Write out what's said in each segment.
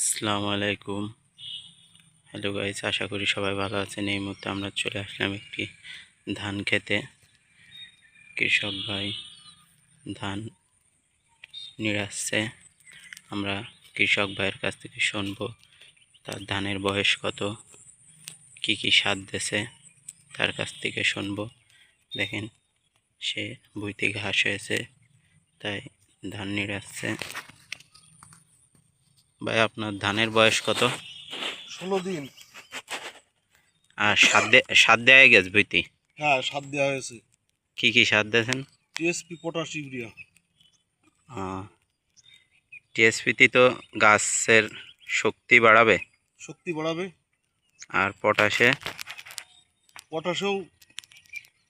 আসসালামু আলাইকুম। Hello guys, আশা করি সবাই ভালো আছেন। এই মুহূর্তে আমরা চলে আসলাম একটি ধান খেতে। কৃষক ভাই ধান নিড়াচ্ছে। আমরা কৃষক ভাইয়ের কাছ থেকে শুনবো তার ধানের বয়স কত, কি কি সার দিয়েছে, তার কাছ থেকে শুনবো। দেখেন, সে ভুঁইতে ঘাস হয়েছে, তাই ধান নিড়াচ্ছে। ভাই, আপনার ধানের বয়স কত? 16 দিন। আর সার দেওয়া গেছে ভুঁইতে? হ্যাঁ, সার দেওয়া হয়েছে। কি কি সার দিয়েছেন? TSP, potash, urea. টিএসপিতে তো গাছের শক্তি বাড়াবে, শক্তি বাড়াবে। আর পটাশে পটাশেও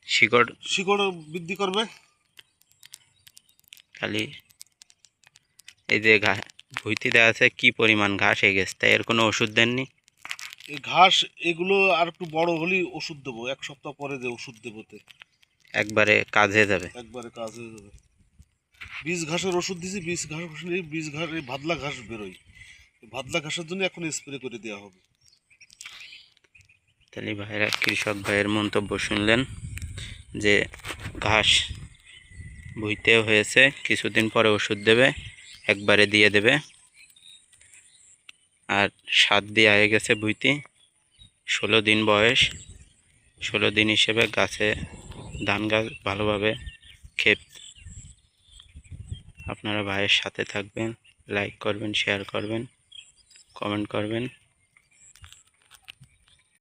শিকড় শিকড় বৃদ্ধি করবে। খালি এই যে ভুঁইতে দেওয়া আছে কি পরিমাণ ঘাস হয়ে গেছে, তাই এর কোনো ওষুধ দেননি? এই ঘাস এগুলো আর একটু বড় হলেই ওষুধ দেবো, 1 সপ্তাহ পরে যে ওষুধ দেবোতে একবারে কাজ হয়ে যাবে? একবারে কাজ হয়ে যাবে। বীজ ঘাসের ওষুধ দিছি, বীজ ঘাস এই ভাদলা ঘাস বেরোয়, এই ভাদলা ঘাসের জন্য এখন স্প্রে করে দেওয়া হবে। তাহলে ভাইরা, কৃষক ভাইয়ের মন্তব্য শুনলেন যে ঘাস ভুঁইতেও হয়েছে, কিছুদিন পরে ওষুধ দেবে, একবারে দিয়ে দেবে। আর সার দেওয়া হয়ে গেছে ভুঁইতে, 16 দিন বয়স। 16 দিন হিসেবে গাছে ধান গাছ ভালোভাবে ক্ষেত। আপনারা ভাইয়ের সাথে থাকবেন, লাইক করবেন, শেয়ার করবেন, কমেন্ট করবেন।